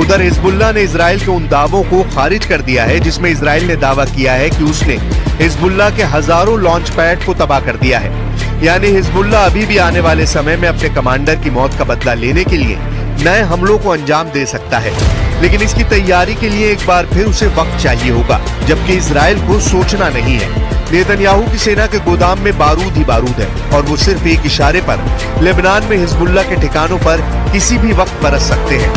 उधर हिजबुल्लाह ने इजराइल के उन दावों को खारिज कर दिया है जिसमें इजराइल ने दावा किया है कि उसने हिजबुल्लाह के हजारों लॉन्च पैड को तबाह कर दिया है। यानी हिजबुल्लाह अभी भी आने वाले समय में अपने कमांडर की मौत का बदला लेने के लिए नए हमलों को अंजाम दे सकता है, लेकिन इसकी तैयारी के लिए एक बार फिर उसे वक्त चाहिए होगा, जबकि इजराइल को सोचना नहीं है। नेतन्याहू की सेना के गोदाम में बारूद ही बारूद है और वो सिर्फ एक इशारे पर लेबनान में हिजबुल्लाह के ठिकानों पर किसी भी वक्त बरस सकते हैं।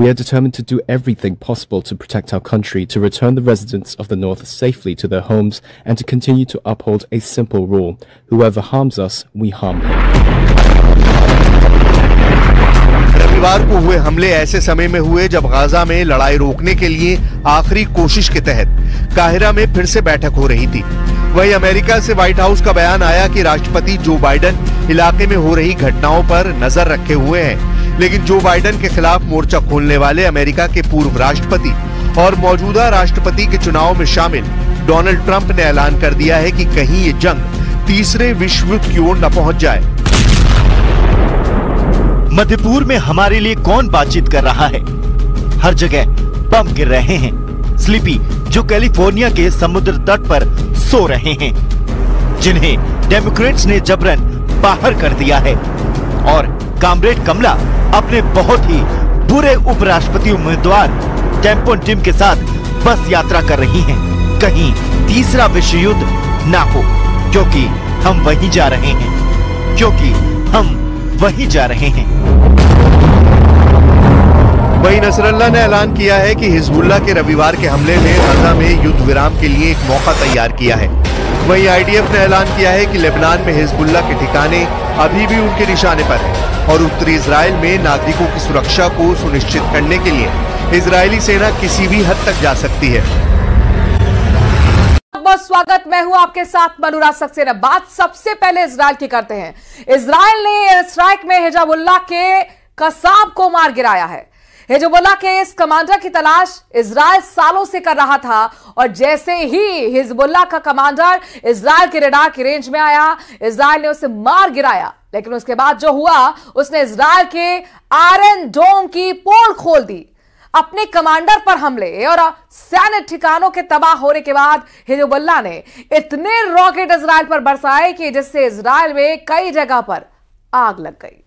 We are determined to do everything possible to protect our country, to return the residents of the North safely to their homes, and to continue to uphold a simple rule: whoever harms us, we harm him. रविवार को हुए हमले ऐसे समय में हुए जब गाजा में लड़ाई रोकने के लिए आखिरी कोशिश के तहत काहिरा में फिर से बैठक हो रही थी। वहीं अमेरिका से व्हाइट हाउस का बयान आया कि राष्ट्रपति जो बाइडेन इलाके में हो रही घटनाओं पर नजर रखे हुए हैं, लेकिन जो बाइडेन के खिलाफ मोर्चा खोलने वाले अमेरिका के पूर्व राष्ट्रपति और मौजूदा राष्ट्रपति के चुनाव में शामिल डोनाल्ड ट्रंप ने ऐलान कर दिया है कि कहीं ये जंग तीसरे विश्व युद्ध की ओर न पहुंच जाए। मध्यपूर्व में हमारे लिए कौन बातचीत कर रहा है? हर जगह बम गिर रहे हैं। स्लीपी जो कैलिफोर्निया के समुद्र तट पर सो रहे हैं, जिन्हें डेमोक्रेट्स ने जबरन बाहर कर दिया है, और कामरेड कमला अपने बहुत ही बुरे उपराष्ट्रपति उम्मीदवार टेम्पो टिम के साथ बस यात्रा कर रही हैं। कहीं तीसरा विश्व युद्ध ना हो, क्योंकि हम वहीं जा रहे हैं, क्योंकि हम वहीं जा रहे हैं। वहीं नसरल्ला ने ऐलान किया है कि हिजबुल्लाह के रविवार के हमले ने गाजा में युद्ध विराम के लिए एक मौका तैयार किया है। वहीं आईडीएफ ने ऐलान किया है कि लेबनान में हिजबुल्लाह के ठिकाने अभी भी उनके निशाने पर है और उत्तरी इजराइल में नागरिकों की सुरक्षा को सुनिश्चित करने के लिए इजरायली सेना किसी भी हद तक जा सकती है। बहुत स्वागत, मैं हूं आपके साथ मनूरा सक्सेना। बात सबसे पहले इजराइल की करते हैं। इजराइल ने एयर स्ट्राइक में हिजबुल्लाह के कसाब को मार गिराया है। हिजबुल्लाह के इस कमांडर की तलाश इजराइल सालों से कर रहा था और जैसे ही हिजबुल्लाह का कमांडर इजराइल के रडार की रेंज में आया, इजराइल ने उसे मार गिराया। लेकिन उसके बाद जो हुआ, उसने इजराइल के आयरन डोम की पोल खोल दी। अपने कमांडर पर हमले और सैन्य ठिकानों के तबाह होने के बाद हिजबुल्लाह ने इतने रॉकेट इजराइल पर बरसाए कि जिससे इजराइल में कई जगह पर आग लग गई।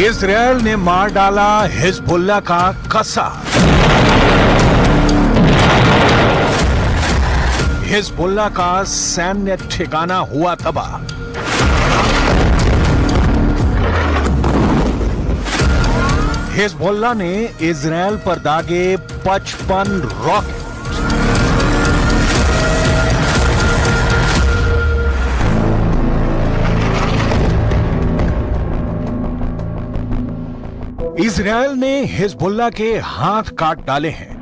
इजरायल ने मार डाला हिजबुल्लाह का कसाब। हिजबुल्लाह का सैन्य ठिकाना हुआ तबाह। हिजबुल्लाह ने इजरायल पर दागे 55 रॉकेट। इजरायल ने हिजबुल्लाह के हाथ काट डाले हैं।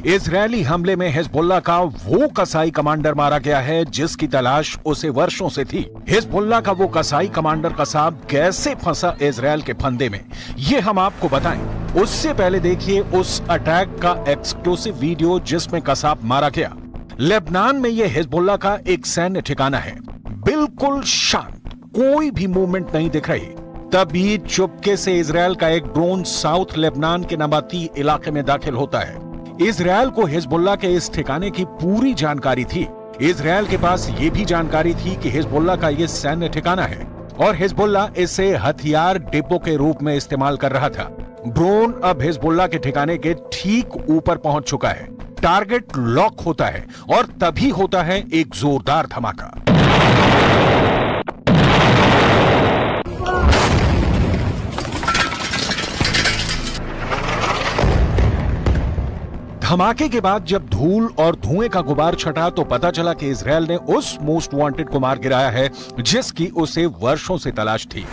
इजरायली हमले में हिजबुल्लाह का वो कसाई कमांडर मारा गया है जिसकी तलाश उसे वर्षों से थी। हिजबुल्लाह का वो कसाई कमांडर कसाब कैसे फंसा इजरायल के फंदे में, ये हम आपको बताएं। उससे पहले देखिए उस अटैक का एक्सक्लूसिव वीडियो जिसमें कसाब मारा गया। लेबनान में यह हिजबुल्लाह का एक सैन्य ठिकाना है, बिल्कुल शांत, कोई भी मूवमेंट नहीं दिख रही। तभी चुपके से इजरायल का एक ड्रोन साउथ लेबनान के नबाती इलाके में दाखिल होता है। इजरायल को हिजबुल्लाह के इस ठिकाने की पूरी जानकारी थी। इजरायल के पास ये भी जानकारी थी कि हिजबुल्लाह का ये सैन्य ठिकाना है और हिजबुल्लाह इसे हथियार डिपो के रूप में इस्तेमाल कर रहा था। ड्रोन अब हिजबुल्लाह के ठिकाने के ठीक ऊपर पहुंच चुका है। टारगेट लॉक होता है और तभी होता है एक जोरदार धमाका। धमाके के बाद जब धूल और धुएं का गुबार छटा तो पता चला कि इजरायल ने उस मोस्ट वांटेड को मार गिराया है जिसकी उसे वर्षों से तलाश थी।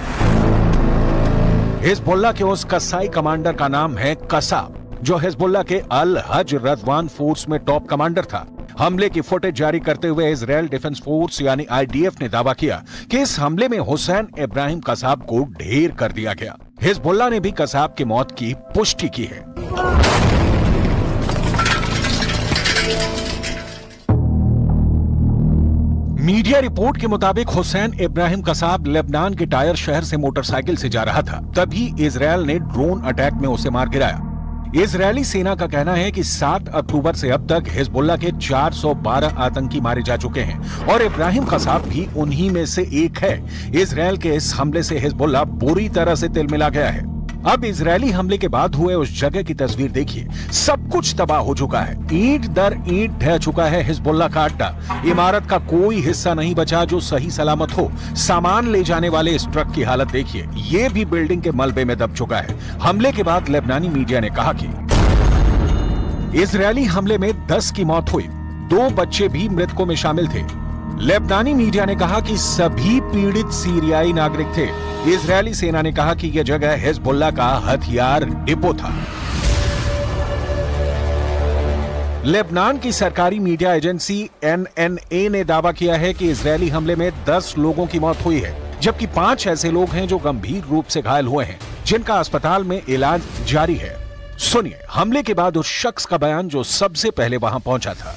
हिजबुल्लाह के उस कसाई कमांडर का नाम है कसाब, जो हिजबुल्लाह के अल हज रदवान फोर्स में टॉप कमांडर था। हमले की फुटेज जारी करते हुए इजरायल डिफेंस फोर्स यानी आईडीएफ ने दावा किया कि इस हमले में हुसैन इब्राहिम कसाब को ढेर कर दिया गया। हिजबुल्लाह ने भी कसाब की मौत की पुष्टि की है। मीडिया रिपोर्ट के मुताबिक हुसैन इब्राहिम कसाब लेबनान के टायर शहर से मोटरसाइकिल से जा रहा था, तभी इजरायल ने ड्रोन अटैक में उसे मार गिराया। इजरायली सेना का कहना है कि 7 अक्टूबर से अब तक हिजबुल्लाह के 412 आतंकी मारे जा चुके हैं और इब्राहिम कसाब भी उन्हीं में से एक है। इजरायल के इस हमले से हिजबुल्लाह बुरी तरह से तिलमिला गया है। अब इजरायली हमले के बाद हुए उस जगह की तस्वीर देखिए, सब कुछ तबाह हो चुका है। ईंट दर ईंट ढह चुका है हिजबुल्लाह का अड्डा। इमारत का कोई हिस्सा नहीं बचा जो सही सलामत हो। सामान ले जाने वाले इस ट्रक की हालत देखिए, ये भी बिल्डिंग के मलबे में दब चुका है। हमले के बाद लेबनानी मीडिया ने कहा कि इजरायली हमले में 10 की मौत हुई, 2 बच्चे भी मृतकों में शामिल थे। लेबनानी मीडिया ने कहा कि सभी पीड़ित सीरियाई नागरिक थे। इजरायली सेना ने कहा कि यह जगह हिजबुल्लाह का हथियार डिपो था। लेबनान की सरकारी मीडिया एजेंसी NNA ने दावा किया है कि इजरायली हमले में 10 लोगों की मौत हुई है, जबकि 5 ऐसे लोग हैं जो गंभीर रूप से घायल हुए हैं, जिनका अस्पताल में इलाज जारी है। सुनिए हमले के बाद उस शख्स का बयान जो सबसे पहले वहां पहुंचा था।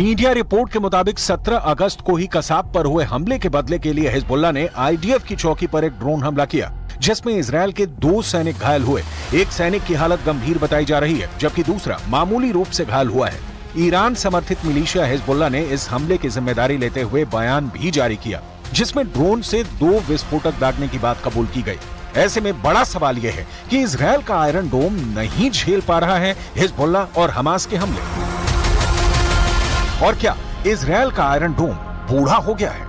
मीडिया रिपोर्ट के मुताबिक 17 अगस्त को ही कसाब पर हुए हमले के बदले के लिए हिजबुल्लाह ने आईडीएफ की चौकी पर एक ड्रोन हमला किया, जिसमें इजरायल के 2 सैनिक घायल हुए। एक सैनिक की हालत गंभीर बताई जा रही है, जबकि दूसरा मामूली रूप से घायल हुआ है। ईरान समर्थित मिलिशिया हिजबुल्लाह ने इस हमले की जिम्मेदारी लेते हुए बयान भी जारी किया, जिसमें ड्रोन से 2 विस्फोटक दागने की बात कबूल की गई। ऐसे में बड़ा सवाल यह है कि इजरायल का आयरन डोम नहीं झेल पा रहा है हिजबुल्लाह और हमास के हमले। और क्या इजरायल का आयरन डोम बूढ़ा हो गया है?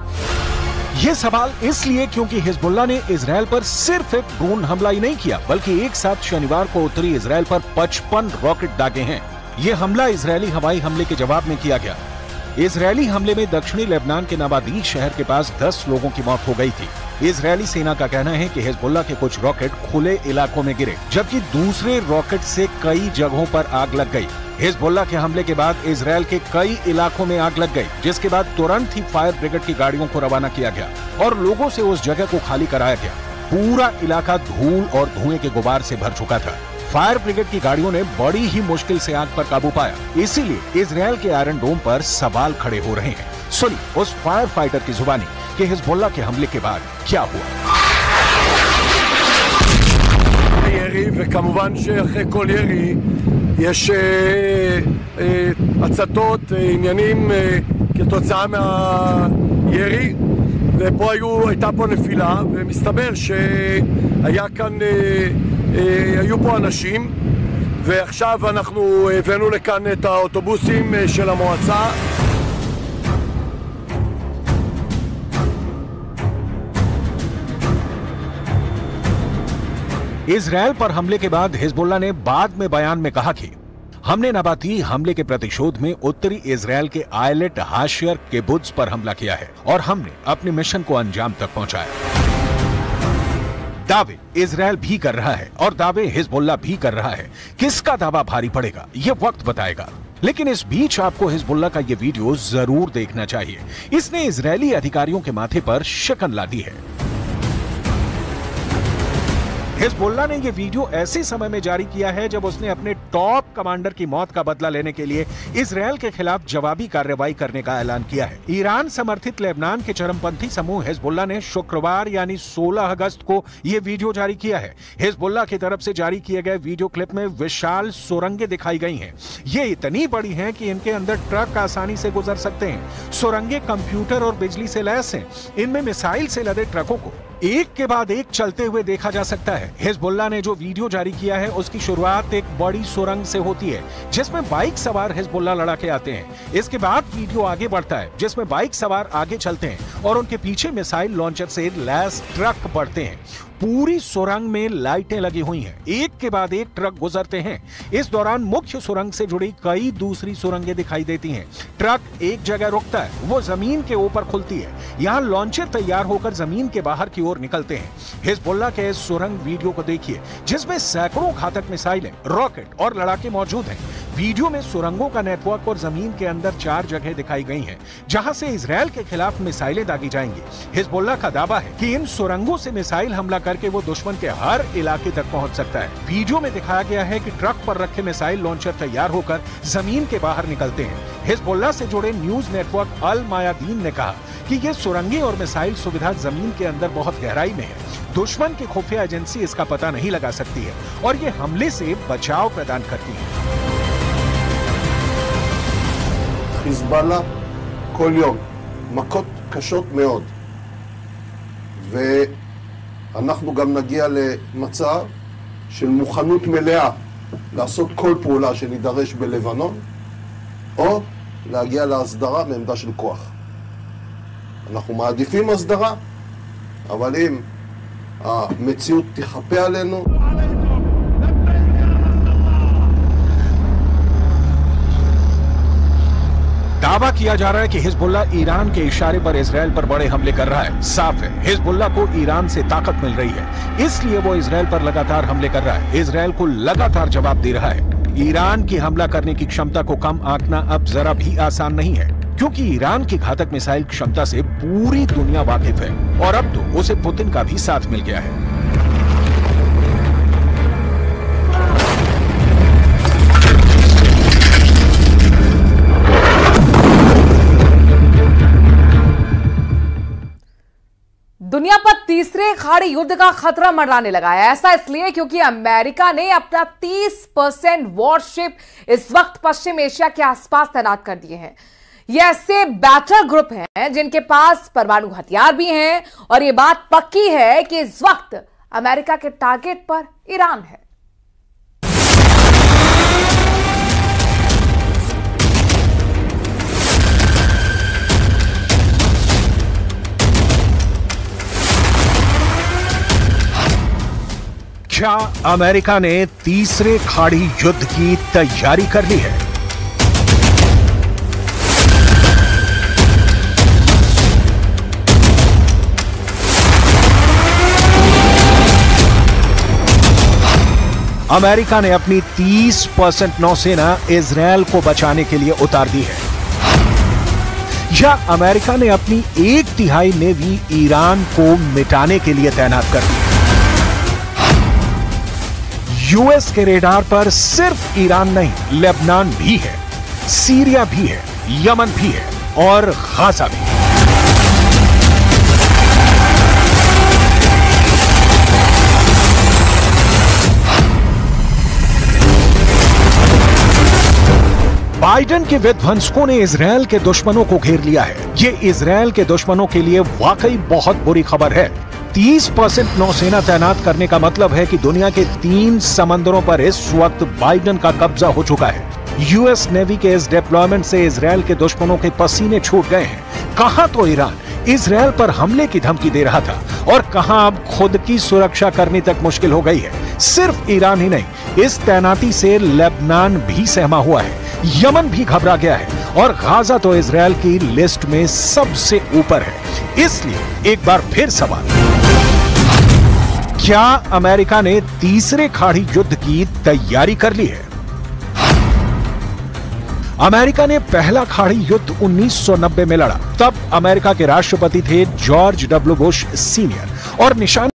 ये सवाल इसलिए क्योंकि हिजबुल्लाह ने इजरायल पर सिर्फ एक ड्रोन हमला ही नहीं किया, बल्कि एक साथ शनिवार को उत्तरी इजरायल पर 55 रॉकेट दागे हैं। ये हमला इजरायली हवाई हमले के जवाब में किया गया। इजरायली हमले में दक्षिणी लेबनान के नबादीज शहर के पास 10 लोगों की मौत हो गई थी। इजरायली सेना का कहना है कि हिजबुल्लाह के कुछ रॉकेट खुले इलाकों में गिरे, जबकि दूसरे रॉकेट से कई जगहों पर आग लग गई। हिजबुल्लाह के हमले के बाद इजरायल के कई इलाकों में आग लग गई, जिसके बाद तुरंत ही फायर ब्रिगेड की गाड़ियों को रवाना किया गया और लोगों से उस जगह को खाली कराया गया। पूरा इलाका धूल और धुएं के गुबार से भर चुका था। फायर ब्रिगेड की गाड़ियों ने बड़ी ही मुश्किल से आग पर काबू पाया। इसीलिए इजरायल के आयरन डोम पर सवाल खड़े हो रहे हैं। सुनिए उस फायर फाइटर की जुबानी कि हिजबुल्लाह के हमले के बाद क्या हुआ। ירי, וכמובן שאחרי כל ירי יש הצתות, עניינים כתוצאה מהירי, ופה הייתה פה נפילה, ומסתבר היו פה אנשים, ועכשיו אנחנו הבאנו לכאן את האוטובוסים של המועצה. इजरायल पर हमले के बाद हिजबुल्लाह ने बाद में बयान में कहा कि हमने नबाती हमले के प्रतिशोध में उत्तरी इजरायल के आयलेट हाशियर किबुत्ज पर हमला किया है और हमने अपने मिशन को अंजाम तक पहुंचाया। दावे इजरायल भी कर रहा है और दावे हिजबुल्लाह भी कर रहा है। किसका दावा भारी पड़ेगा ये वक्त बताएगा। लेकिन इस बीच आपको हिजबुल्लाह का ये वीडियो जरूर देखना चाहिए। इसने इजरायली अधिकारियों के माथे पर शिकन ला दी है। हिजबुल्लाह ने यह वीडियो ऐसे समय में जारी किया है जब उसने अपने टॉप कमांडर की मौत का बदला लेने के लिए इजरायल के खिलाफ जवाबी कार्रवाई करने का ऐलान किया है। ईरान समर्थित लेबनान के चरमपंथी समूह हिजबुल्लाह ने शुक्रवार यानी 16 अगस्त को यह वीडियो जारी किया है। हिजबुल्लाह की तरफ से जारी किए गए वीडियो क्लिप में विशाल सुरंगें दिखाई गई हैं। ये इतनी बड़ी हैं कि इनके अंदर ट्रक आसानी से गुजर सकते हैं। सुरंगें कंप्यूटर और बिजली से लैस हैं। इनमें मिसाइल से लदे ट्रकों को एक के बाद एक चलते हुए देखा जा सकता है। हिजबुल्लाह ने जो वीडियो जारी किया है उसकी शुरुआत एक बड़ी सुरंग से होती है जिसमें बाइक सवार हिजबुल्लाह लड़ाके आते हैं। इसके बाद वीडियो आगे बढ़ता है जिसमें बाइक सवार आगे चलते हैं और उनके पीछे मिसाइल लॉन्चर से लैस ट्रक बढ़ते हैं। पूरी सुरंग में लाइटें लगी हुई हैं। एक के बाद एक ट्रक गुजरते हैं। इस दौरान मुख्य सुरंग से जुड़ी कई दूसरी सुरंगें दिखाई देती हैं। ट्रक एक जगह रुकता है, वो जमीन के ऊपर खुलती है। यहाँ लॉन्चर तैयार होकर जमीन के बाहर की ओर निकलते हैं। हिजबुल्लाह के इस सुरंग वीडियो को देखिए जिसमें सैकड़ों घातक मिसाइलें, रॉकेट और लड़ाके मौजूद हैं। वीडियो में सुरंगों का नेटवर्क और जमीन के अंदर 4 जगह दिखाई गई हैं जहां से इजरायल के खिलाफ मिसाइलें दागी जाएंगी। हिजबुल्लाह का दावा है कि इन सुरंगों से मिसाइल हमला करके वो दुश्मन के हर इलाके तक पहुंच सकता है। वीडियो में दिखाया गया है कि ट्रक पर रखे मिसाइल लॉन्चर तैयार होकर जमीन के बाहर निकलते हैं। हिजबुल्लाह से जुड़े न्यूज नेटवर्क अल मायादीन ने कहा कि ये सुरंगें और मिसाइल सुविधा जमीन के अंदर बहुत गहराई में है। दुश्मन की खुफिया एजेंसी इसका पता नहीं लगा सकती है और ये हमले से बचाव प्रदान करती है। חיזבאללה כל יום, מכות קשות מאוד, ואנחנו גם נגיע למצב של מוכנות מלאה לעשות כל פעולה שנידרש בלבנון, או להגיע להסדרה מעמדה של כוח. אנחנו מעדיפים הסדרה, אבל אם המציאות תחפה עלינו, दावा किया जा रहा है कि हिजबुल्ला ईरान के इशारे पर इजराइल पर बड़े हमले कर रहा है। साफ है, हिजबुल्ला को ईरान से ताकत मिल रही है, इसलिए वो इजराइल पर लगातार हमले कर रहा है, इजराइल को लगातार जवाब दे रहा है। ईरान की हमला करने की क्षमता को कम आंकना अब जरा भी आसान नहीं है, क्योंकि ईरान की घातक मिसाइल क्षमता से पूरी दुनिया वाकिफ है और अब तो उसे पुतिन का भी साथ मिल गया है। दुनिया पर तीसरे खाड़ी युद्ध का खतरा मंडराने लगा है। ऐसा इसलिए क्योंकि अमेरिका ने अपना 30% वॉरशिप इस वक्त पश्चिम एशिया के आसपास तैनात कर दिए हैं। ये ऐसे बैटल ग्रुप हैं जिनके पास परमाणु हथियार भी हैं और ये बात पक्की है कि इस वक्त अमेरिका के टारगेट पर ईरान है। क्या अमेरिका ने तीसरे खाड़ी युद्ध की तैयारी कर ली है? अमेरिका ने अपनी 30% नौसेना इजरायल को बचाने के लिए उतार दी है, या अमेरिका ने अपनी 1/3 नेवी ईरान को मिटाने के लिए तैनात कर दी है। यूएस के रेडार पर सिर्फ ईरान नहीं, लेबनान भी है, सीरिया भी है, यमन भी है और गाजा भी। बाइडेन के विध्वंसकों ने इजरायल के दुश्मनों को घेर लिया है। ये इजरायल के दुश्मनों के लिए वाकई बहुत बुरी खबर है। 30% नौसेना तैनात करने का मतलब है कि दुनिया के 3 समंदरों पर इस वक्त बाइडेन का कब्जा हो चुका है। यूएस नेवी के इस डिप्लॉयमेंट से इजरायल के दुश्मनों के पसीने छूट गए हैं। कहां तो ईरान इजरायल पर हमले की धमकी दे रहा था और कहां अब खुद की सुरक्षा करनी तक मुश्किल हो गई है। सिर्फ ईरान ही नहीं, इस तैनाती से लेबनान भी सहमा हुआ है, यमन भी घबरा गया है और गाजा तो इजरायल की लिस्ट में सबसे ऊपर है। इसलिए एक बार फिर सवाल, क्या अमेरिका ने तीसरे खाड़ी युद्ध की तैयारी कर ली है? अमेरिका ने पहला खाड़ी युद्ध 1990 में लड़ा। तब अमेरिका के राष्ट्रपति थे जॉर्ज डब्ल्यू बुश सीनियर और निशान